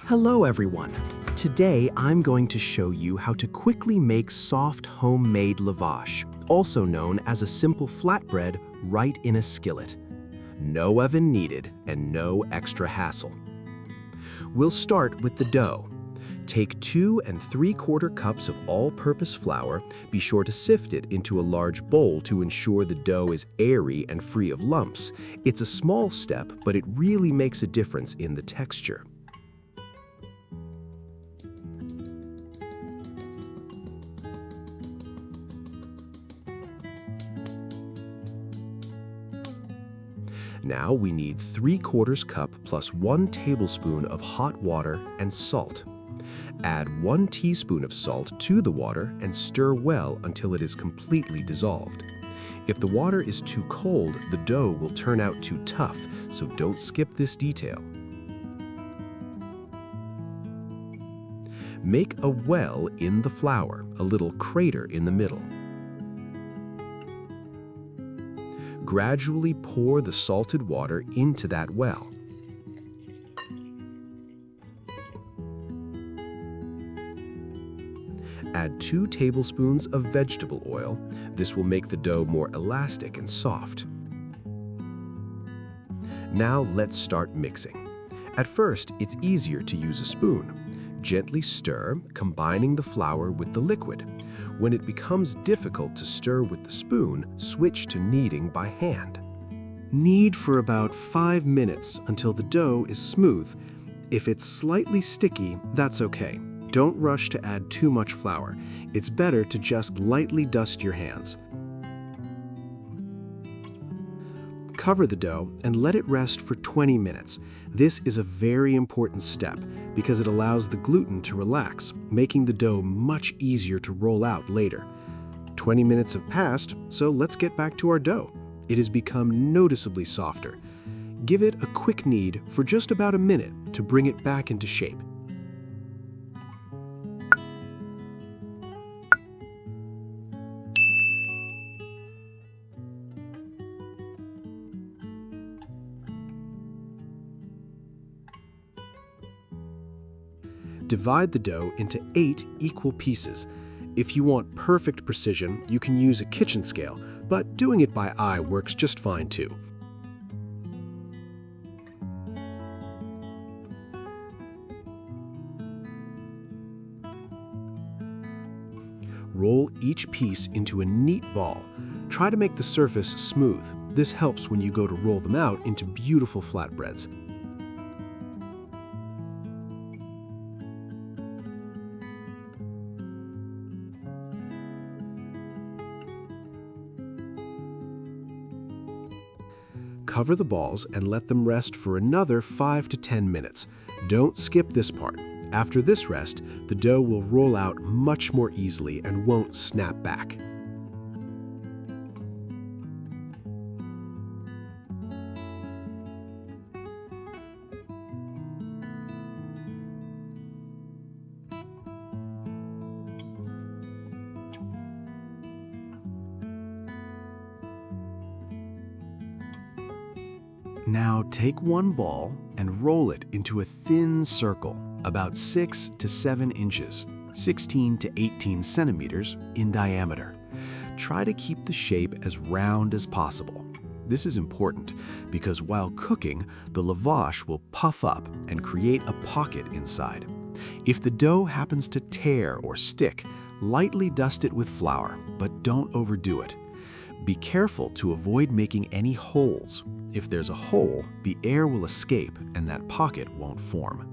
Hello everyone. Today I'm going to show you how to quickly make soft homemade lavash, also known as a simple flatbread, right in a skillet. No oven needed and no extra hassle. We'll start with the dough. Take 2 3/4 cups of all-purpose flour. Be sure to sift it into a large bowl to ensure the dough is airy and free of lumps. It's a small step, but it really makes a difference in the texture. Now we need 3/4 cup plus 1 tablespoon of hot water and salt. Add 1 teaspoon of salt to the water and stir well until it is completely dissolved. If the water is too cold, the dough will turn out too tough, so don't skip this detail. Make a well in the flour, a little crater in the middle. Gradually pour the salted water into that well. Add 2 tablespoons of vegetable oil. This will make the dough more elastic and soft. Now let's start mixing. At first, it's easier to use a spoon. Gently stir, combining the flour with the liquid. When it becomes difficult to stir with the spoon, switch to kneading by hand. Knead for about 5 minutes until the dough is smooth. If it's slightly sticky, that's okay. Don't rush to add too much flour. It's better to just lightly dust your hands. Cover the dough and let it rest for 20 minutes. This is a very important step because it allows the gluten to relax, making the dough much easier to roll out later. 20 minutes have passed, so let's get back to our dough. It has become noticeably softer. Give it a quick knead for just about a minute to bring it back into shape. Divide the dough into 8 equal pieces. If you want perfect precision, you can use a kitchen scale, but doing it by eye works just fine too. Roll each piece into a neat ball. Try to make the surface smooth. This helps when you go to roll them out into beautiful flatbreads. Cover the balls and let them rest for another 5 to 10 minutes. Don't skip this part. After this rest, the dough will roll out much more easily and won't snap back. Now take one ball and roll it into a thin circle, about 6 to 7 inches, 16 to 18 centimeters in diameter. Try to keep the shape as round as possible. This is important because while cooking, the lavash will puff up and create a pocket inside. If the dough happens to tear or stick, lightly dust it with flour, but don't overdo it. Be careful to avoid making any holes. If there's a hole, the air will escape and that pocket won't form.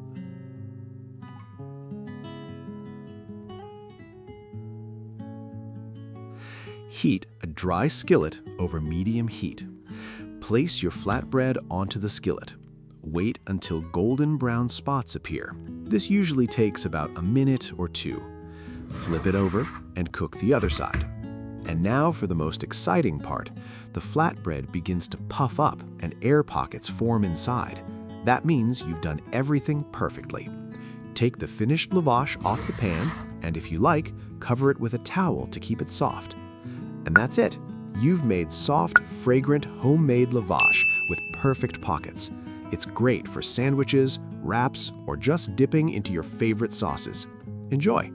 Heat a dry skillet over medium heat. Place your flatbread onto the skillet. Wait until golden brown spots appear. This usually takes about a minute or 2. Flip it over and cook the other side. And now for the most exciting part. The flatbread begins to puff up and air pockets form inside. That means you've done everything perfectly. Take the finished lavash off the pan, and if you like, cover it with a towel to keep it soft. And that's it. You've made soft, fragrant, homemade lavash with perfect pockets. It's great for sandwiches, wraps, or just dipping into your favorite sauces. Enjoy!